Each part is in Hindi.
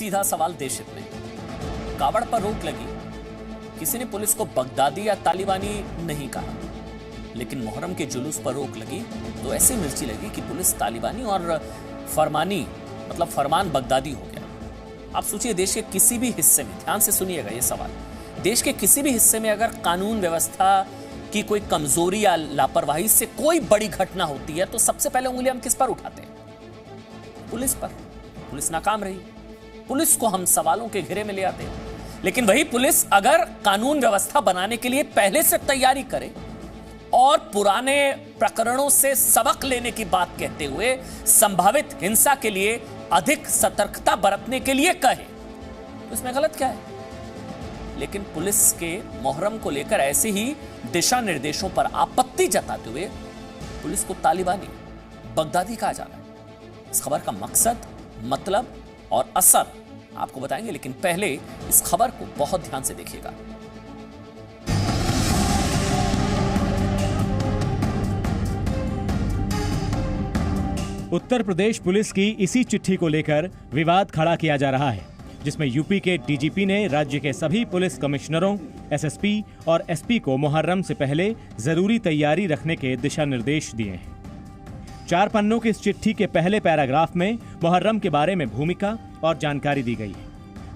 सीधा सवाल देश हित में। कावड़ पर रोक लगी, किसी ने पुलिस को बगदादी या तालिबानी नहीं कहा, लेकिन मुहर्रम के जुलूस पर रोक लगी तो ऐसी मिर्ची लगी कि पुलिस तालिबानी और फरमानी मतलब फरमान बगदादी हो गया। आप सोचिए, देश के किसी भी हिस्से में, ध्यान से सुनिएगा ये सवाल, देश के किसी भी हिस्से में अगर कानून व्यवस्था की कोई कमजोरी या लापरवाही से कोई बड़ी घटना होती है तो सबसे पहले उंगली हम किस पर उठाते हैं? पुलिस पर। पुलिस नाकाम रही, पुलिस को हम सवालों के घेरे में ले आते हैं। लेकिन वही पुलिस अगर कानून व्यवस्था बनाने के लिए पहले से तैयारी करे और पुराने प्रकरणों से सबक लेने की बात कहते हुए संभावित हिंसा के लिए अधिक सतर्कता बरतने के लिए कहे, तो इसमें गलत क्या है? लेकिन पुलिस के मुहर्रम को लेकर ऐसे ही दिशा निर्देशों पर आपत्ति जताते हुए पुलिस को तालिबानी, बगदादी कहा जा रहा है। इस खबर का मकसद, मतलब और असर आपको बताएंगे, लेकिन पहले इस खबर को बहुत ध्यान से देखिएगा। उत्तर प्रदेश पुलिस की इसी चिट्ठी को लेकर विवाद खड़ा किया जा रहा है, जिसमें यूपी के डीजीपी ने राज्य के सभी पुलिस कमिश्नरों, एसएसपी और एसपी को मुहर्रम से पहले जरूरी तैयारी रखने के दिशा निर्देश दिए हैं। 4 पन्नों की इस चिट्ठी के पहले पैराग्राफ में मुहर्रम के बारे में भूमिका और जानकारी दी गई है।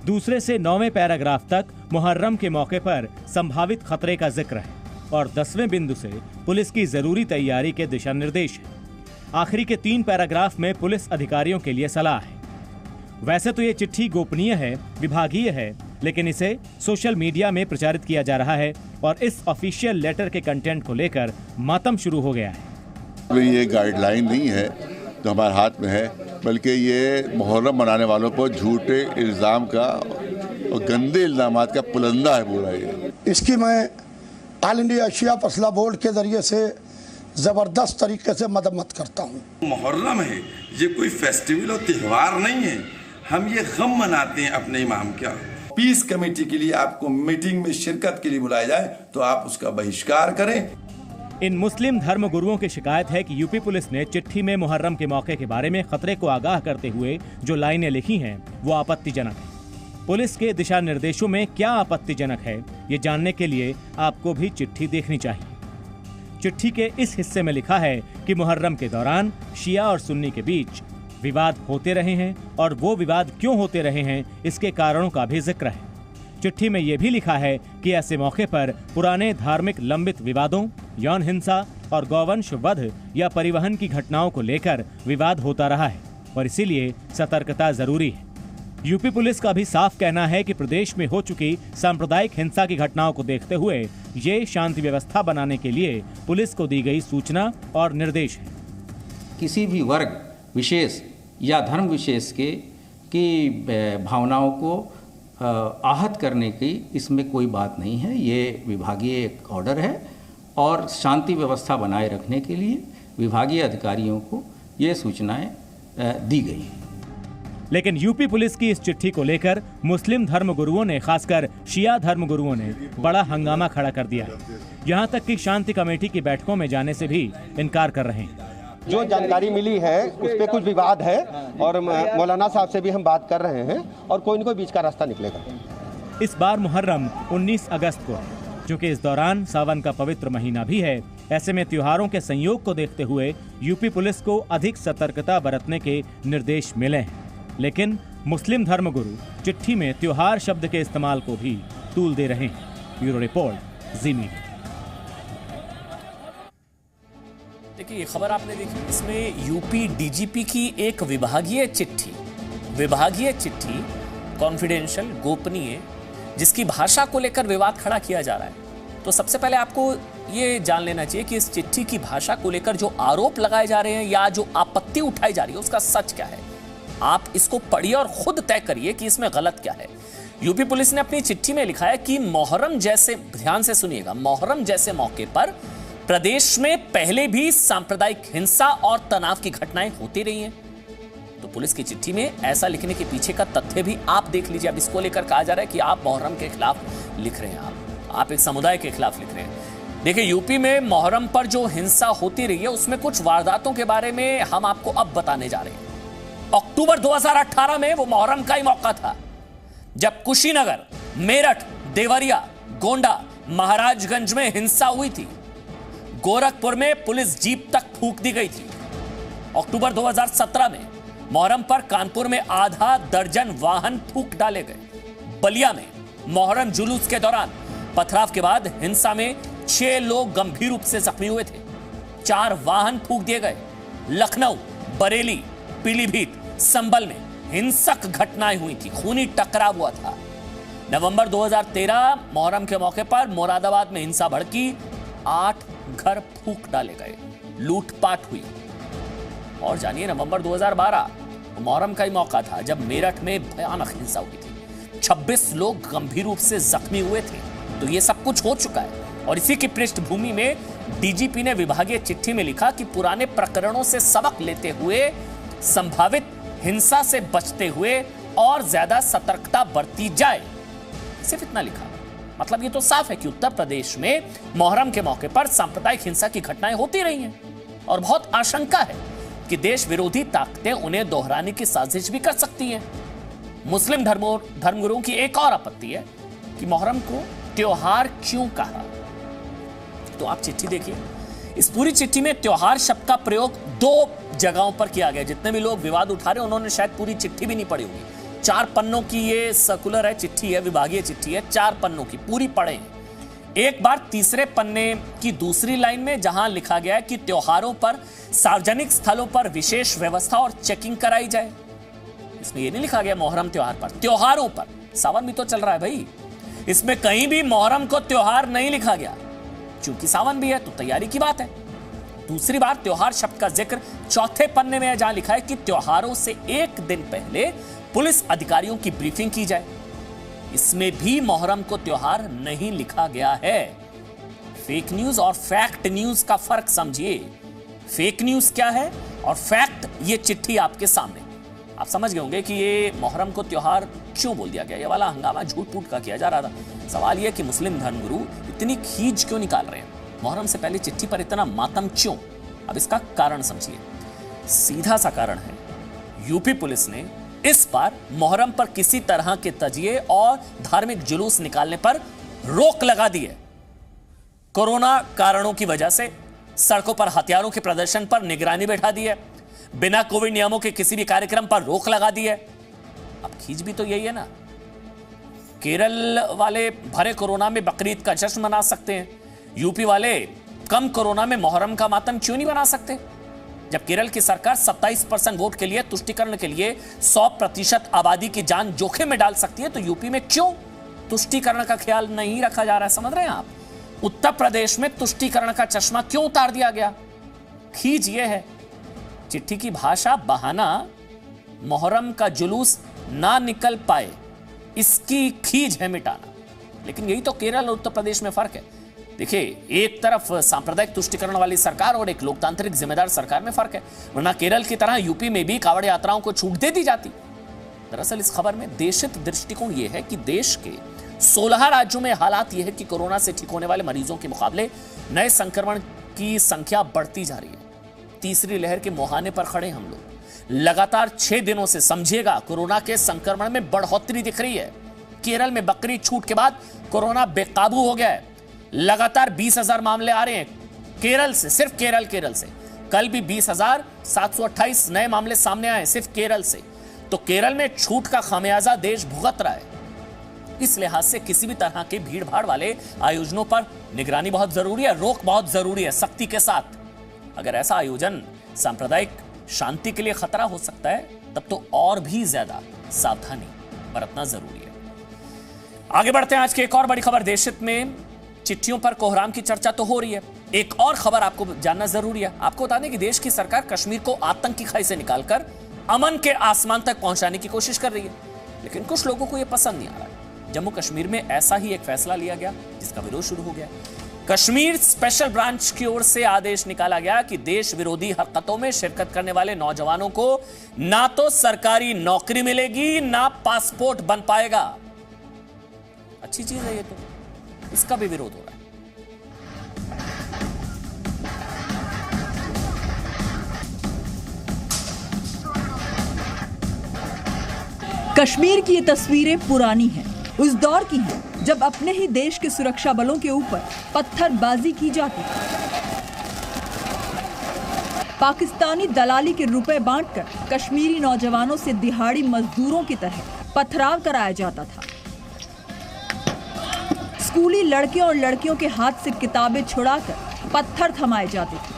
दूसरे से 9वें पैराग्राफ तक मुहर्रम के मौके पर संभावित खतरे का जिक्र है और 10वें बिंदु से पुलिस की जरूरी तैयारी के दिशा निर्देश है। आखिरी के 3 पैराग्राफ में पुलिस अधिकारियों के लिए सलाह है। वैसे तो ये चिट्ठी गोपनीय है, विभागीय है, लेकिन इसे सोशल मीडिया में प्रचारित किया जा रहा है और इस ऑफिशियल लेटर के कंटेंट को लेकर मातम शुरू हो गया है। ये गाइडलाइन नहीं है जो हमारे हाथ में है, बल्कि ये मुहर्रम मनाने वालों पर झूठे इल्ज़ाम का और गंदे इल्ज़ामात का पुलंदा है पूरा ये। इसकी मैं ऑल इंडिया शिया फसला बोर्ड के जरिए से ज़बरदस्त तरीके से मदद करता हूँ। मुहर्रम है, ये कोई फेस्टिवल और त्यौहार नहीं है। हम ये गम मनाते हैं अपने इमाम का। पीस कमेटी के लिए आपको मीटिंग में शिरकत के लिए बुलाया जाए तो आप उसका बहिष्कार करें। इन मुस्लिम धर्म गुरुओं की शिकायत है कि यूपी पुलिस ने चिट्ठी में मुहर्रम के मौके के बारे में खतरे को आगाह करते हुए जो लाइनें लिखी हैं वो आपत्तिजनक है। पुलिस के दिशा निर्देशों में क्या आपत्तिजनक है, ये जानने के लिए आपको भी चिट्ठी देखनी चाहिए। चिट्ठी के इस हिस्से में लिखा है कि मुहर्रम के दौरान शिया और सुन्नी के बीच विवाद होते रहे हैं और वो विवाद क्यों होते रहे हैं इसके कारणों का भी जिक्र है। चिट्ठी में यह भी लिखा है कि ऐसे मौके पर पुराने धार्मिक लंबित विवादों, यौन हिंसा और गौवंश वध या परिवहन की घटनाओं को लेकर विवाद होता रहा है और इसीलिए सतर्कता जरूरी है। यूपी पुलिस का भी साफ कहना है कि प्रदेश में हो चुकी सांप्रदायिक हिंसा की घटनाओं को देखते हुए ये शांति व्यवस्था बनाने के लिए पुलिस को दी गई सूचना और निर्देश है। किसी भी वर्ग विशेष या धर्म विशेष की भावनाओं को आहत करने की इसमें कोई बात नहीं है। ये विभागीय एक ऑर्डर है और शांति व्यवस्था बनाए रखने के लिए विभागीय अधिकारियों को ये सूचनाएं दी गई हैं। लेकिन यूपी पुलिस की इस चिट्ठी को लेकर मुस्लिम धर्म गुरुओं ने, खासकर शिया धर्म गुरुओं ने बड़ा हंगामा खड़ा कर दिया है। यहाँ तक कि शांति कमेटी की बैठकों में जाने से भी इनकार कर रहे हैं। जो जानकारी मिली है उस पर कुछ विवाद है और मौलाना साहब से भी हम बात कर रहे हैं और कोई न कोई बीच का रास्ता निकलेगा। इस बार मुहर्रम 19 अगस्त को है, क्योंकि इस दौरान सावन का पवित्र महीना भी है। ऐसे में त्योहारों के संयोग को देखते हुए यूपी पुलिस को अधिक सतर्कता बरतने के निर्देश मिले हैं। लेकिन मुस्लिम धर्मगुरु चिट्ठी में त्योहार शब्द के इस्तेमाल को भी तूल दे रहे हैं। ब्यूरो रिपोर्ट, जी मीडिया। देखिए, ये खबर आपने देखी, इसमें यूपी डीजीपी की एक विभागीय चिट्ठी कॉन्फिडेंशियल, गोपनीय, जिसकी भाषा को लेकर विवाद खड़ा किया जा रहा है। तो सबसे पहले आपको ये जान लेना चाहिए कि इस चिट्ठी की भाषा को लेकर जो आरोप लगाए जा रहे हैं या जो आपत्ति उठाई जा रही है उसका सच क्या है। आप इसको पढ़िए और खुद तय करिए कि इसमें गलत क्या है। यूपी पुलिस ने अपनी चिट्ठी में लिखा है कि मुहर्रम जैसे, ध्यान से सुनिएगा, मुहर्रम जैसे मौके पर प्रदेश में पहले भी सांप्रदायिक हिंसा और तनाव की घटनाएं होती रही हैं। तो पुलिस की चिट्ठी में ऐसा लिखने के पीछे का तथ्य भी आप देख लीजिए। अब इसको लेकर कहा जा रहा है कि आप मुहर्रम के खिलाफ लिख रहे हैं, आप एक समुदाय के खिलाफ लिख रहे हैं। देखिए, यूपी में मुहर्रम पर जो हिंसा होती रही है उसमें कुछ वारदातों के बारे में हम आपको अब बताने जा रहे हैं। अक्टूबर 2018 में वो मुहर्रम का ही मौका था जब कुशीनगर, मेरठ, देवरिया, गोंडा, महाराजगंज में हिंसा हुई थी। गोरखपुर में पुलिस जीप तक फूंक दी गई थी। अक्टूबर 2017 में मुहर्रम पर कानपुर में आधा दर्जन वाहन फूंक डाले गए। बलिया में मुहर्रम जुलूस के दौरान पथराव के बाद हिंसा में 6 लोग गंभीर रूप से जख्मी हुए थे। 4 वाहन फूंक दिए गए। लखनऊ, बरेली, पीलीभीत, संभल में हिंसक घटनाएं हुई थी, खूनी टकराव हुआ था। नवंबर 2013 मुहर्रम के मौके पर मुरादाबाद में हिंसा भड़की, 8 घर फूंक डाले गए, लूटपाट हुई। और जानिए नवंबर 2012 मुहर्रम का ही मौका था जब मेरठ में भयानक हिंसा हुई थी, 26 लोग गंभीर रूप से जख्मी हुए थे। तो ये सब कुछ हो चुका है और इसी की पृष्ठभूमि में डीजीपी ने विभागीय चिट्ठी में लिखा कि पुराने प्रकरणों से सबक लेते हुए संभावित हिंसा से बचते हुए और ज्यादा सतर्कता बरती जाए। सिर्फ इतना लिखा, मतलब ये तो साफ है कि उत्तर प्रदेश में मुहर्रम के मौके पर सांप्रदायिक हिंसा की घटनाएं होती रही हैं और बहुत आशंका है कि देश विरोधी ताकतें उन्हें दोहराने की साजिश भी कर सकती हैं। मुस्लिम धर्मगुरुओं की एक और आपत्ति है कि मुहर्रम को त्योहार क्यों कहा। तो आप चिट्ठी देखिए, इस पूरी चिट्ठी में त्योहार शब्द का प्रयोग 2 जगहों पर किया गया। जितने भी लोग विवाद उठा रहे हैं उन्होंने शायद पूरी चिट्ठी भी नहीं पढ़ी होगी। 4 पन्नों की ये सर्कुलर है, चिट्ठी है, विभागीय चिट्ठी है, 4 पन्नों की, पूरी पढ़ें। एक बार तीसरे पन्ने की दूसरी लाइन में जहां लिखा गया है कि त्योहारों पर सार्वजनिक स्थलों पर विशेष व्यवस्था और चेकिंग कराई जाए, इसमें यह नहीं लिखा गया मुहर्रम त्योहार पर, त्योहारों पर। सावन भी तो चल रहा है भाई, इसमें कहीं भी मुहर्रम को त्योहार नहीं लिखा गया। क्योंकि सावन भी है तो तैयारी की बात है। दूसरी बार त्योहार शब्द का जिक्र चौथे पन्ने में है जहां लिखा है कि त्योहारों से 1 दिन पहले पुलिस अधिकारियों की ब्रीफिंग की जाए। इसमें भी मुहर्रम को त्योहार नहीं लिखा गया है। फेक न्यूज और फैक्ट न्यूज का फर्क समझिए। फेक न्यूज क्या है और फैक्ट, ये चिट्ठी आपके सामने। आप समझ गए होंगे कि ये मुहर्रम को त्योहार क्यों बोल दिया गया। ये वाला हंगामा झूठ फूट का किया जा रहा था। सवाल यह कि मुस्लिम धर्मगुरु इतनी खींच क्यों निकाल रहे हैं, मुहर्रम से पहले चिट्ठी पर इतना मातम क्यों। अब इसका कारण समझिए। सीधा सा कारण है, यूपी पुलिस ने इस बार मुहर्रम पर किसी तरह के तजिए और धार्मिक जुलूस निकालने पर रोक लगा दी है। कोरोना कारणों की वजह से सड़कों पर हथियारों के प्रदर्शन पर निगरानी बैठा दी है। बिना कोविड नियमों के किसी भी कार्यक्रम पर रोक लगा दी है। अब खींच भी तो यही है ना। केरल वाले भरे कोरोना में बकरीद का जश्न मना सकते हैं, यूपी वाले कम कोरोना में मुहर्रम का मातम क्यों नहीं बना सकते। जब केरल की सरकार 27% वोट के लिए तुष्टीकरण के लिए 100% आबादी की जान जोखिम में डाल सकती है, तो यूपी में क्यों तुष्टीकरण का ख्याल नहीं रखा जा रहा है। समझ रहे हैं आप। उत्तर प्रदेश में तुष्टीकरण का चश्मा क्यों उतार दिया गया। खींच ये है, चिट्ठी की भाषा बहाना मुहर्रम का जुलूस ना निकल पाए, इसकी खींच है मिटाना। लेकिन यही तो केरल और उत्तर प्रदेश में फर्क है। देखिए, एक तरफ सांप्रदायिक तुष्टीकरण वाली सरकार और एक लोकतांत्रिक जिम्मेदार सरकार में फर्क है। वरना केरल की तरह यूपी में भी कावड़ यात्राओं को छूट दे दी जाती। दरअसल इस खबर में देशित दृष्टिकोण यह है कि देश के 16 राज्यों में हालात यह है कि कोरोना से ठीक होने वाले मरीजों के मुकाबले नए संक्रमण की संख्या बढ़ती जा रही है। तीसरी लहर के मुहाने पर खड़े हम लोग। लगातार 6 दिनों से समझिएगा कोरोना के संक्रमण में बढ़ोतरी दिख रही है। केरल में बकरीद छूट के बाद कोरोना बेकाबू हो गया है। लगातार 20,000 मामले आ रहे हैं केरल से, सिर्फ केरल से। कल भी 20,728 नए मामले सामने आए सिर्फ केरल से। तो केरल में छूट का खामियाजा देश भुगत रहा है। इस लिहाज से किसी भी तरह के भीड़ भाड़ वाले आयोजनों पर निगरानी बहुत जरूरी है, रोक बहुत जरूरी है, सख्ती के साथ। अगर ऐसा आयोजन सांप्रदायिक शांति के लिए खतरा हो सकता है, तब तो और भी ज्यादा सावधानी बरतना जरूरी है। आगे बढ़ते हैं। आज की एक और बड़ी खबर। देशहित में चिट्ठियों पर कोहराम की चर्चा तो हो रही है। एक और खबर आपको जानना जरूरी है। आपको बता दें कि देश की सरकार कश्मीर को आतंक की खाई से निकालकर अमन के आसमान तक पहुंचाने की कोशिश कर रही है, लेकिन कुछ लोगों को यह पसंद नहीं आ रहा। जम्मू कश्मीर में ऐसा ही एक फैसला लिया गया जिसका विरोध शुरू हो गया। कश्मीर स्पेशल ब्रांच की ओर से आदेश निकाला गया कि देश विरोधी हरकतों में शिरकत करने वाले नौजवानों को ना तो सरकारी नौकरी मिलेगी, ना पासपोर्ट बन पाएगा। अच्छी चीज है ये, तो इसका भी विरोध हो रहा है। कश्मीर की ये तस्वीरें पुरानी हैं, उस दौर की हैं जब अपने ही देश के सुरक्षा बलों के ऊपर पत्थरबाजी की जाती थी। पाकिस्तानी दलाली के रुपए बांटकर कश्मीरी नौजवानों से दिहाड़ी मजदूरों की तरह पथराव कराया जाता था। स्कूली लड़के और लड़कियों के हाथ से किताबें छुड़ाकर पत्थर थमाए जाते थे।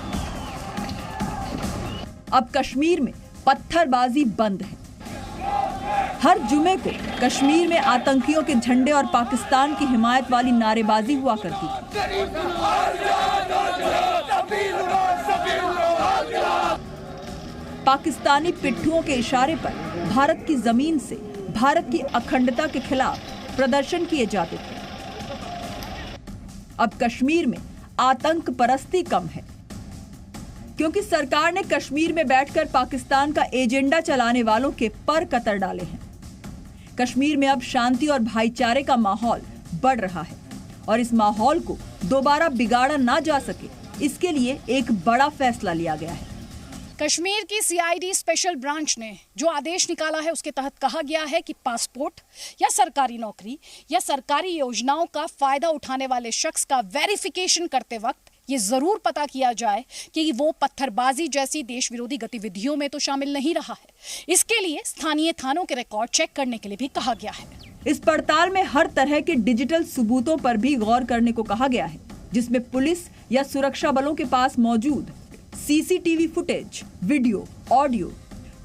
अब कश्मीर में पत्थरबाजी बंद है। हर जुमे को कश्मीर में आतंकियों के झंडे और पाकिस्तान की हिमायत वाली नारेबाजी हुआ करती थी। पाकिस्तानी पिट्ठुओं के इशारे पर भारत की जमीन से भारत की अखंडता के खिलाफ प्रदर्शन किए जाते थे। अब कश्मीर में आतंक परस्ती कम है, क्योंकि सरकार ने कश्मीर में बैठकर पाकिस्तान का एजेंडा चलाने वालों के पर कतर डाले हैं। कश्मीर में अब शांति और भाईचारे का माहौल बढ़ रहा है और इस माहौल को दोबारा बिगाड़ा ना जा सके, इसके लिए एक बड़ा फैसला लिया गया है। कश्मीर की सीआईडी स्पेशल ब्रांच ने जो आदेश निकाला है उसके तहत कहा गया है कि पासपोर्ट या सरकारी नौकरी या सरकारी योजनाओं का फायदा उठाने वाले शख्स का वेरिफिकेशन करते वक्त ये जरूर पता किया जाए कि वो पत्थरबाजी जैसी देश विरोधी गतिविधियों में तो शामिल नहीं रहा है। इसके लिए स्थानीय थानों के रिकॉर्ड चेक करने के लिए भी कहा गया है। इस पड़ताल में हर तरह के डिजिटल सबूतों पर भी गौर करने को कहा गया है, जिसमें पुलिस या सुरक्षा बलों के पास मौजूद CCTV footage, video, audio,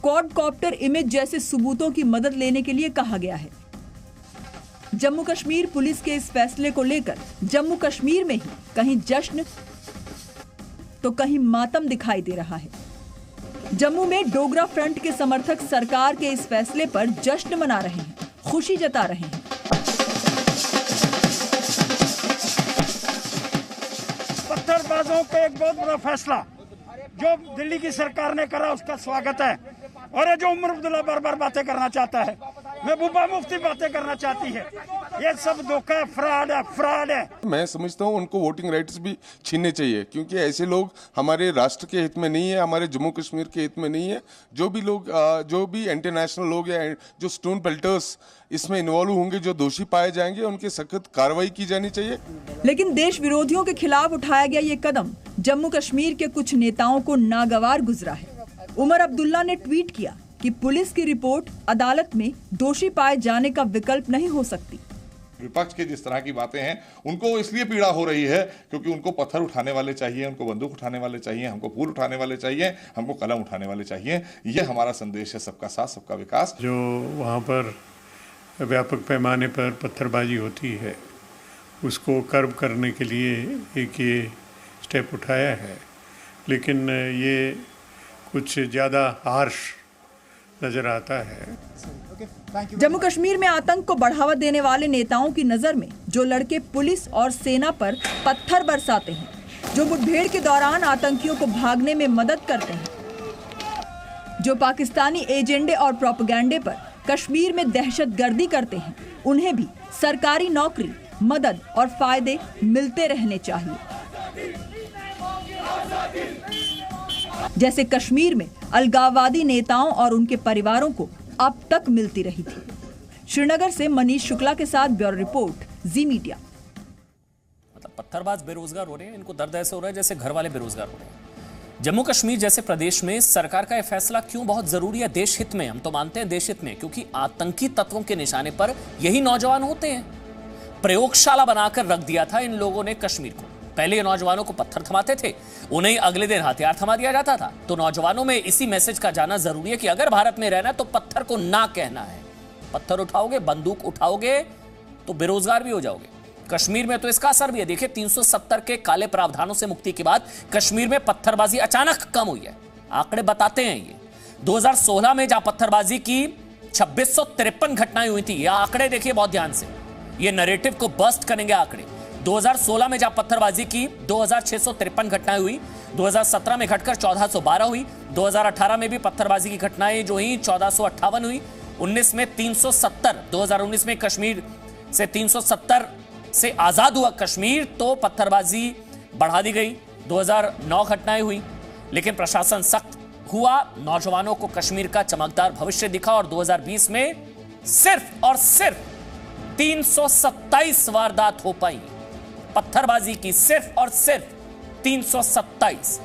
quadcopter image जैसे सबूतों की मदद लेने के लिए कहा गया है। जम्मू कश्मीर पुलिस के इस फैसले को लेकर जम्मू कश्मीर में ही कहीं जश्न तो कहीं मातम दिखाई दे रहा है। जम्मू में डोगरा फ्रंट के समर्थक सरकार के इस फैसले पर जश्न मना रहे हैं, खुशी जता रहे हैं। पत्थरबाजों पे एक बहुत बड़ा फैसला जो दिल्ली की सरकार ने करा, उसका स्वागत है। और ये जो उमर अब्दुल्ला बार बार बातें करना चाहता है, महबूबा मुफ्ती बातें करना चाहती है, ये सब धोखा है, फ्रॉड है। मैं समझता हूँ उनको वोटिंग राइट्स भी छीनने चाहिए, क्योंकि ऐसे लोग हमारे राष्ट्र के हित में नहीं है, हमारे जम्मू कश्मीर के हित में नहीं है। जो भी इंटरनेशनल लोग या जो स्टोन पेल्टर्स इसमें इन्वॉल्व होंगे, जो दोषी पाए जाएंगे, उनकी सख्त कार्रवाई की जानी चाहिए। लेकिन देश विरोधियों के खिलाफ उठाया गया ये कदम जम्मू कश्मीर के कुछ नेताओं को नागवार गुजरा है। उमर अब्दुल्ला ने ट्वीट किया कि पुलिस की रिपोर्ट अदालत में दोषी पाए जाने का विकल्प नहीं हो सकती। विपक्ष के जिस तरह की बातें हैं, उनको इसलिए पीड़ा हो रही है क्योंकि उनको पत्थर उठाने वाले चाहिए, उनको बंदूक उठाने वाले चाहिए, हमको फूल उठाने वाले चाहिए, हमको कलम उठाने वाले चाहिए। ये हमारा संदेश है, सबका साथ सबका विकास। जो वहाँ पर व्यापक पैमाने पर पत्थरबाजी होती है, उसको कर्ब करने के लिए एक ये स्टेप उठाया है, लेकिन ये कुछ ज़्यादा हार्श नजर आता है। जम्मू कश्मीर में आतंक को बढ़ावा देने वाले नेताओं की नजर में जो लड़के पुलिस और सेना पर पत्थर बरसाते हैं, जो मुठभेड़ के दौरान आतंकियों को भागने में मदद करते हैं, जो पाकिस्तानी एजेंडे और प्रोपेगेंडे पर कश्मीर में दहशतगर्दी करते हैं, उन्हें भी सरकारी नौकरी, मदद और फायदे मिलते रहने चाहिए। जैसे कश्मीर में अलगाववादी नेताओं और उनके परिवारों को अब तक मिलती रही थी। श्रीनगर से मनीष शुक्ला के साथ ब्यूरो रिपोर्ट, जी मीडिया। मतलब पत्थरबाज बेरोजगार हो रहे हैं, इनको दर्द ऐसे हो रहा है जैसे घर वाले बेरोजगार हो रहे हैं। जम्मू कश्मीर जैसे प्रदेश में सरकार का यह फैसला क्यों बहुत जरूरी है? देश हित में, हम तो मानते हैं देश हित में, क्योंकि आतंकी तत्वों के निशाने पर यही नौजवान होते हैं। प्रयोगशाला बनाकर रख दिया था इन लोगों ने कश्मीर को। पहले ये नौजवानों को पत्थर थमाते थे, उन्हें अगले दिन हथियार थमा दिया जाता था। तो नौजवानों में इसी मैसेज का जाना जरूरी है कि अगर भारत में रहना है तो पत्थर को ना कहना है। पत्थर उठाओगे, बंदूक उठाओगे तो बेरोजगार भी हो जाओगे। कश्मीर में तो इसका असर भी है। देखिए, 370 के काले प्रावधानों से मुक्ति के बाद कश्मीर में पत्थरबाजी अचानक कम हुई है। आंकड़े बताते हैं ये 2016 में जहां पत्थरबाजी की 2653 घटनाएं हुई थी। ये आंकड़े देखिए बहुत ध्यान से, ये नैरेटिव को बस्ट करेंगे आंकड़े। 2016 में जहां पत्थरबाजी की 2653 घटनाएं हुई, 2017 में घटकर 1412 हुई, 2018 में भी पत्थरबाजी की घटनाएं जो हुई 1458 हुई, 19 में 370, 2019 में कश्मीर से 370 से आजाद हुआ कश्मीर, तो पत्थरबाजी बढ़ा दी गई, 2009 घटनाएं हुई। लेकिन प्रशासन सख्त हुआ, नौजवानों को कश्मीर का चमकदार भविष्य दिखा और 2020 में सिर्फ और सिर्फ 327 वारदात हो पाई। पत्थरबाजी की सिर्फ और सिर्फ 327।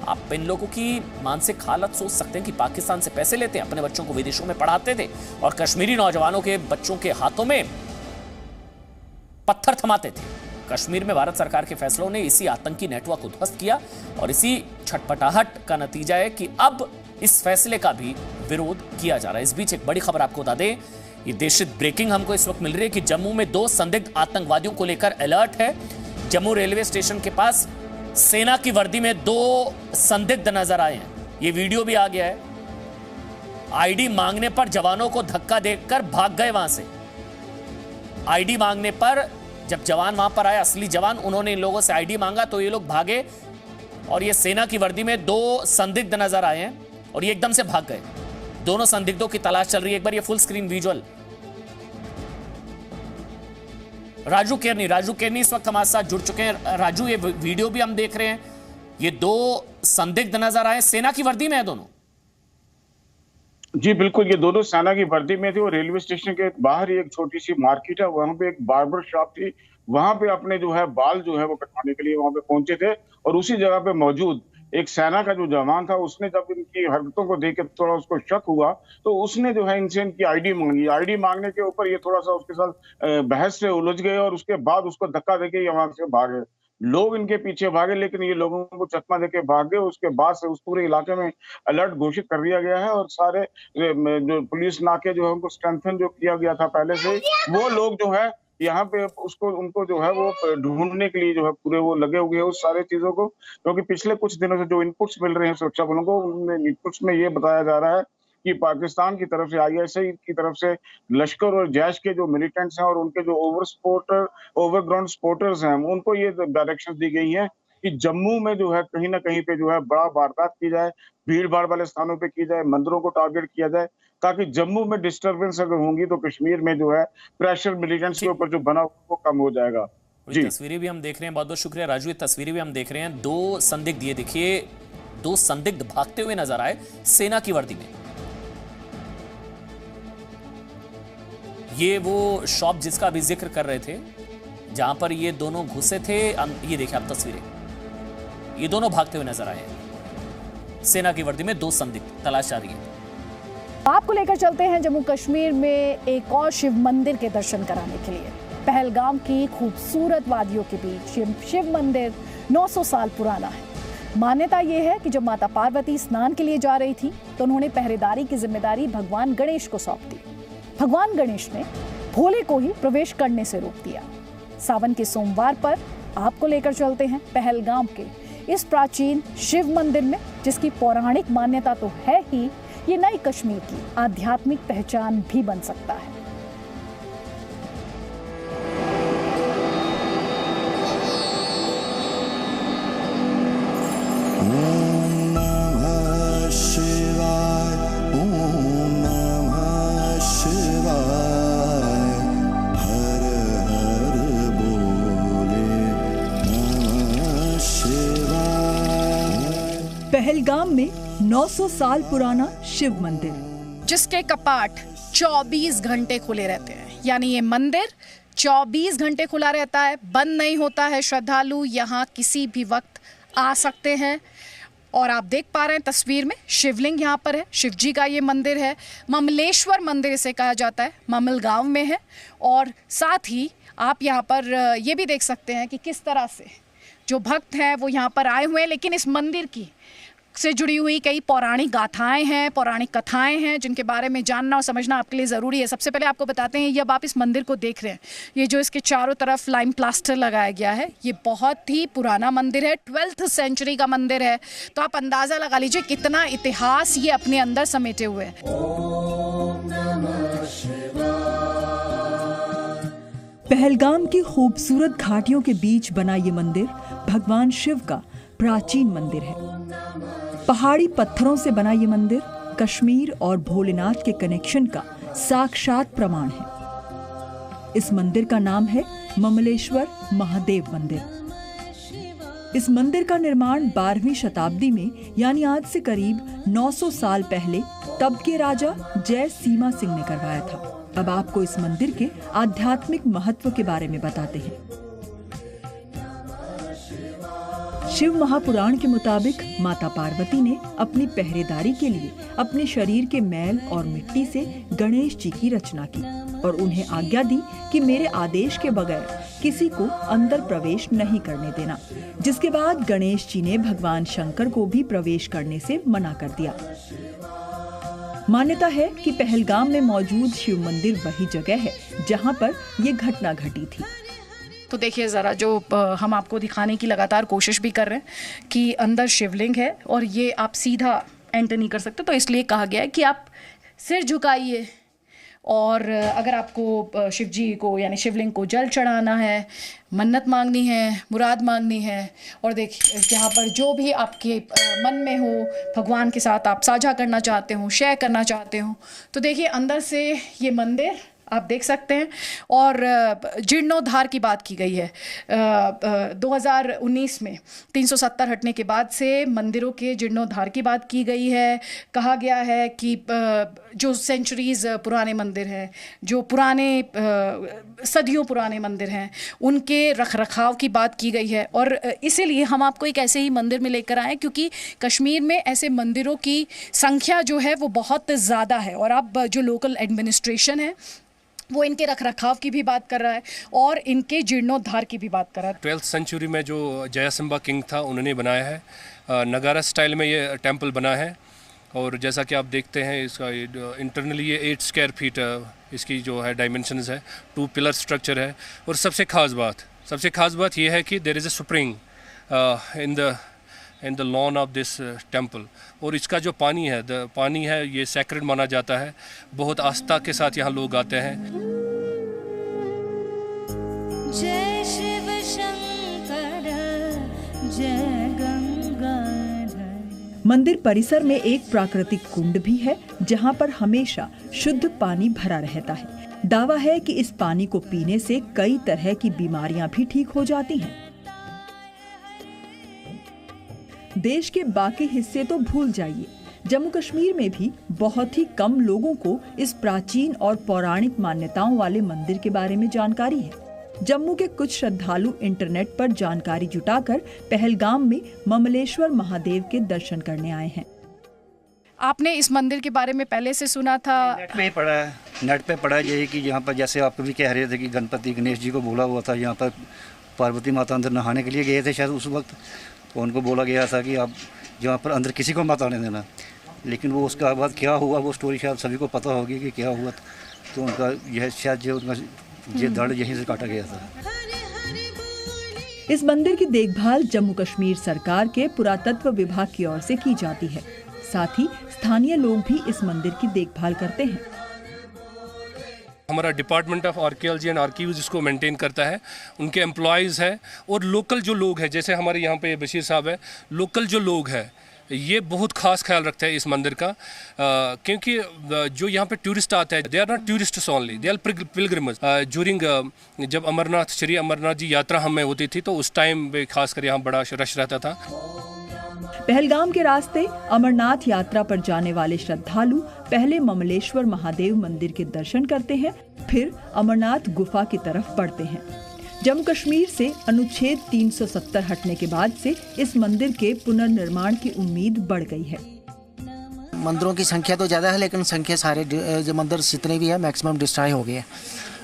आप इन लोगों की मानसिक हालत सोच सकते हैं कि पाकिस्तान से पैसे लेते हैं, अपने बच्चों को विदेशों में पढ़ाते थे और कश्मीरी नौजवानों के बच्चों के हाथों में पत्थर थमाते थे। कश्मीर में भारत सरकार के फैसलों ने इसी आतंकी नेटवर्क को ध्वस्त किया और इसी छटपटाहट का नतीजा है कि अब इस फैसले का भी विरोध किया जा रहा है। इस बीच एक बड़ी खबर आपको बता दें, ये देशित ब्रेकिंग हमको इस वक्त मिल रही है कि जम्मू में 2 संदिग्ध आतंकवादियों को लेकर अलर्ट है। जम्मू रेलवे स्टेशन के पास सेना की वर्दी में 2 संदिग्ध नजर आए हैं। ये वीडियो भी आ गया है। आईडी मांगने पर जवानों को धक्का देकर भाग गए वहां से। आईडी मांगने पर जब जवान वहां पर आए, असली जवान, उन्होंने इन लोगों से आईडी मांगा तो ये लोग भागे और ये सेना की वर्दी में 2 संदिग्ध नजर आए हैं और ये एकदम से भाग गए। दोनों संदिग्धों की तलाश चल रही है। एक बार ये फुल स्क्रीन विजुअल। राजू केरनी इस वक्त हमारे साथ जुड़ चुके हैं। राजू, ये वीडियो भी हम देख रहे हैं, ये 2 संदिग्ध नजर आए, सेना की वर्दी में है दोनों। जी बिल्कुल, ये दोनों सेना की वर्दी में थे और रेलवे स्टेशन के बाहर ही एक छोटी सी मार्केट है, वहां पे एक बार्बर शॉप थी, वहां पे अपने जो है बाल जो है वो कटवाने के लिए वहां पे पहुंचे थे और उसी जगह पे मौजूद एक सेना का जो जवान था, उसने जब इनकी हरकतों को देख के थोड़ा उसको शक हुआ तो उसने जो है इनसे इनकी आईडी मांगी। आईडी मांगने के ऊपर ये थोड़ा सा उसके साथ बहस से उलझ गए और उसके बाद उसको धक्का देके वहां से भागे। लोग इनके पीछे भागे लेकिन ये लोगों को चकमा देके भाग गए। उसके बाद से उस पूरे इलाके में अलर्ट घोषित कर दिया गया है और सारे जो पुलिस नाके जो है उनको स्ट्रेंथन जो किया गया था पहले से, वो लोग जो है यहाँ पे उनको जो है वो ढूंढने के लिए जो है पूरे वो लगे हुए हैं उस सारे चीजों को, क्योंकि पिछले कुछ दिनों से जो इनपुट्स मिल रहे हैं सुरक्षा बलों को, उनमें इनपुट्स में ये बताया जा रहा है कि पाकिस्तान की तरफ से, आईएसआई की तरफ से लश्कर और जैश के जो मिलिटेंट्स हैं और उनके जो ओवरग्राउंड सपोर्टर्स हैं, उनको ये डायरेक्शन दी गई है कि जम्मू में जो है कहीं ना कहीं पे जो है बड़ा वारदात की जाए, भीड़ भाड़ वाले स्थानों पे की जाए, मंदिरों को टारगेट किया जाए, ताकि जम्मू में डिस्टर्बेंस अगर होंगी तो कश्मीर में जो है प्रेशर मिलिटेंट्स के ऊपर जो बना वो कम हो जाएगा। जी, तस्वीरें भी हम देख रहे हैं। बहुत बहुत शुक्रिया राजू। ये तस्वीरें भी हम देख रहे हैं। 2 संदिग्ध, ये देखिए 2 संदिग्ध भागते हुए नजर आए सेना की वर्दी में। ये वो शॉप जिसका अभी जिक्र कर रहे थे, जहां पर ये दोनों घुसे थे। ये देखिए आप तस्वीरें, ये दोनों भागते हुए नजर आए हैं। सेना की वर्दी में 2 संदिग्ध, तलाश जारी है। आपको लेकर चलते हैं जम्मू कश्मीर में एक और शिव मंदिर के दर्शन कराने के लिए। पहलगाम की खूबसूरत वादियों के बीच शिव मंदिर 900 साल पुराना है। मान्यता यह है कि जब माता पार्वती स्नान के लिए जा रही थी तो उन्होंने पहरेदारी की जिम्मेदारी भगवान गणेश को सौंप दी। भगवान गणेश ने भोले को ही प्रवेश करने से रोक दिया। सावन के सोमवार पर आपको लेकर चलते हैं पहलगाम के इस प्राचीन शिव मंदिर में, जिसकी पौराणिक मान्यता तो है ही, ये नई कश्मीर की आध्यात्मिक पहचान भी बन सकता है। पहलगाम में 900 साल पुराना शिव मंदिर, जिसके कपाट 24 घंटे खुले रहते हैं। यानी ये मंदिर 24 घंटे खुला रहता है, बंद नहीं होता है। श्रद्धालु यहाँ किसी भी वक्त आ सकते हैं। और आप देख पा रहे हैं तस्वीर में शिवलिंग यहाँ पर है। शिव जी का ये मंदिर है। ममलेश्वर मंदिर इसे कहा जाता है, ममल गांव में है। और साथ ही आप यहाँ पर ये भी देख सकते हैं कि किस तरह से जो भक्त हैं वो यहाँ पर आए हुए हैं। लेकिन इस मंदिर की से जुड़ी हुई कई पौराणिक गाथाएं हैं, पौराणिक कथाएं हैं, जिनके बारे में जानना और समझना आपके लिए ज़रूरी है। सबसे पहले आपको बताते हैं, जब आप इस मंदिर को देख रहे हैं, ये जो इसके चारों तरफ लाइम प्लास्टर लगाया गया है, ये बहुत ही पुराना मंदिर है, 12th सेंचुरी का मंदिर है। तो आप अंदाज़ा लगा लीजिए कितना इतिहास ये अपने अंदर समेटे हुए है। पहलगाम की खूबसूरत घाटियों के बीच बना ये मंदिर भगवान शिव का प्राचीन मंदिर है। पहाड़ी पत्थरों से बना ये मंदिर कश्मीर और भोलेनाथ के कनेक्शन का साक्षात प्रमाण है। इस मंदिर का नाम है ममलेश्वर महादेव मंदिर। इस मंदिर का निर्माण 12वीं शताब्दी में, यानी आज से करीब 900 साल पहले, तब के राजा जय सीमा सिंह ने करवाया था। अब आपको इस मंदिर के आध्यात्मिक महत्व के बारे में बताते हैं। शिव महापुराण के मुताबिक माता पार्वती ने अपनी पहरेदारी के लिए अपने शरीर के मैल और मिट्टी से गणेश जी की रचना की और उन्हें आज्ञा दी कि मेरे आदेश के बगैर किसी को अंदर प्रवेश नहीं करने देना, जिसके बाद गणेश जी ने भगवान शंकर को भी प्रवेश करने से मना कर दिया। मान्यता है कि पहलगाम में मौजूद शिव मंदिर वही जगह है जहां पर ये घटना घटी थी। तो देखिए ज़रा, जो हम आपको दिखाने की लगातार कोशिश भी कर रहे हैं कि अंदर शिवलिंग है और ये आप सीधा एंटर नहीं कर सकते, तो इसलिए कहा गया है कि आप सिर झुकाइए और अगर आपको शिव जी को यानी शिवलिंग को जल चढ़ाना है, मन्नत मांगनी है, मुराद मांगनी है और देखिए यहाँ पर जो भी आपके मन में हो, भगवान के साथ आप साझा करना चाहते हो, शेयर करना चाहते हो, तो देखिए अंदर से ये मंदिर आप देख सकते हैं। और जीर्णोद्धार की बात की गई है 2019 में 370 हटने के बाद से मंदिरों के जीर्णोद्धार की बात की गई है। कहा गया है कि जो सेंचुरीज पुराने मंदिर हैं, जो पुराने सदियों पुराने मंदिर हैं, उनके रखरखाव की बात की गई है। और इसीलिए हम आपको एक ऐसे ही मंदिर में लेकर आए क्योंकि कश्मीर में ऐसे मंदिरों की संख्या जो है वो बहुत ज़्यादा है और अब जो लोकल एडमिनिस्ट्रेशन है वो इनके रखरखाव की भी बात कर रहा है और इनके जीर्णोद्धार की भी बात कर रहा है। 12th सेंचुरी में जो जयसिम्हा किंग था उन्होंने बनाया है। नगारा स्टाइल में ये टेंपल बना है और जैसा कि आप देखते हैं इसका इंटरनली ये 8 स्क्वायर फीट इसकी जो है डायमेंशंस है, 2 पिलर स्ट्रक्चर है। और सबसे ख़ास बात ये है कि there is a spring in the lawn of this temple और इसका जो पानी है ये सैक्रेड माना जाता है। बहुत आस्था के साथ यहाँ लोग आते हैं। जय शिव शंकर जय गंगाधर। मंदिर परिसर में एक प्राकृतिक कुंड भी है जहाँ पर हमेशा शुद्ध पानी भरा रहता है। दावा है कि इस पानी को पीने से कई तरह की बीमारियां भी ठीक हो जाती हैं। देश के बाकी हिस्से तो भूल जाइए, जम्मू कश्मीर में भी बहुत ही कम लोगों को इस प्राचीन और पौराणिक मान्यताओं वाले मंदिर के बारे में जानकारी है। जम्मू के कुछ श्रद्धालु इंटरनेट पर जानकारी जुटाकर पहलगाम में ममलेश्वर महादेव के दर्शन करने आए हैं। आपने इस मंदिर के बारे में पहले से सुना था? नेट पे पढ़ा यही कि यहाँ पर जैसे आप भी कह रहे थे कि गणपति गणेश जी को बोला हुआ था, यहाँ पर पार्वती माता अंदर नहाने के लिए गए थे शायद उस वक्त, तो उनको बोला गया था कि आप यहाँ पर अंदर किसी को मत आने देना। लेकिन वो उसके बाद क्या हुआ वो स्टोरी शायद सभी को पता होगी कि क्या हुआ, तो उनका यह शायद जो उनका ये धड़ यहीं से काटा गया था। इस मंदिर की देखभाल जम्मू कश्मीर सरकार के पुरातत्व विभाग की ओर से की जाती है। साथ ही स्थानीय लोग भी इस मंदिर की देखभाल करते हैं। हमारा डिपार्टमेंट ऑफ आर्कियोलॉजी एंड आर्कीव्स इसको मेंटेन करता है, उनके एम्प्लॉयज़ हैं और लोकल जो लोग हैं, जैसे हमारे यहाँ पे बशीर साहब है, लोकल जो लोग हैं ये बहुत खास ख्याल रखते हैं इस मंदिर का, क्योंकि जो यहाँ पे टूरिस्ट आते हैं, they are not tourists only, they are pilgrims. During जब श्री अमरनाथ जी यात्रा हमें होती थी तो उस टाइम पे खासकर यहाँ बड़ा रश रहता था। पहलगाम के रास्ते अमरनाथ यात्रा पर जाने वाले श्रद्धालु पहले ममलेश्वर महादेव मंदिर के दर्शन करते हैं, फिर अमरनाथ गुफा की तरफ बढ़ते हैं। जम्मू कश्मीर से अनुच्छेद 370 हटने के बाद से इस मंदिर के पुनर्निर्माण की उम्मीद बढ़ गई है। मंदिरों की संख्या तो ज्यादा है लेकिन संख्या सारे जो मंदिर जितने भी है मैक्सिमम डिस्ट्रॉय हो गए हैं।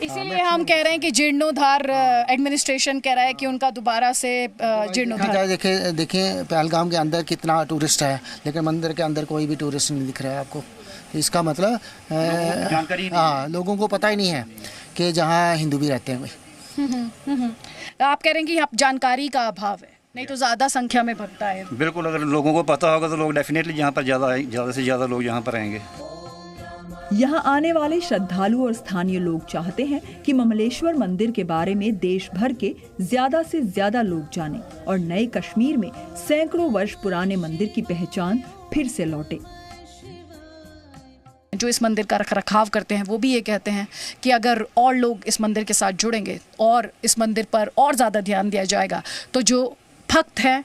इसीलिए हम कह रहे हैं कि जीर्णोद्धार एडमिनिस्ट्रेशन कह रहा है कि उनका दोबारा से जीर्णोद्धार। देखें पहलगाम के अंदर कितना टूरिस्ट है लेकिन मंदिर के अंदर कोई भी टूरिस्ट नहीं दिख रहा है आपको। इसका मतलब लोगों को पता ही नहीं है कि जहाँ हिंदू भी रहते हैं कोई। आप कह रहे हैं कि यहाँ जानकारी का अभाव है, नहीं तो ज़्यादा संख्या में भक्ता है। बिल्कुल, अगर लोगों को पता होगा तो लोग डेफिनेटली यहाँ पर ज़्यादा से ज़्यादा लोग यहाँ पर आएंगे। यहाँ आने वाले श्रद्धालु और स्थानीय लोग चाहते हैं कि ममलेश्वर मंदिर के बारे में देश भर के ज्यादा से ज्यादा लोग जानें और नए कश्मीर में सैकड़ों वर्ष पुराने मंदिर की पहचान फिर से लौटे। जो इस मंदिर का रखरखाव करते हैं वो भी ये कहते हैं कि अगर और लोग इस मंदिर के साथ जुड़ेंगे और इस मंदिर पर और ज़्यादा ध्यान दिया जाएगा तो जो भक्त हैं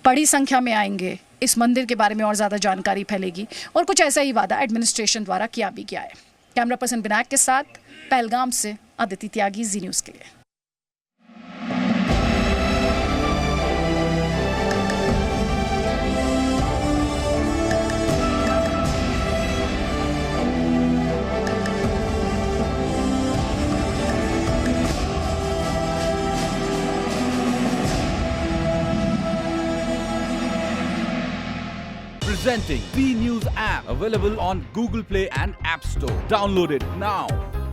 बड़ी संख्या में आएंगे, इस मंदिर के बारे में और ज़्यादा जानकारी फैलेगी। और कुछ ऐसा ही वादा एडमिनिस्ट्रेशन द्वारा किया भी गया है। कैमरा पर्सन विनायक के साथ पहलगाम से अदिति त्यागी, जी न्यूज के लिए। Presenting B News app, available on Google Play and App Store. Download it now.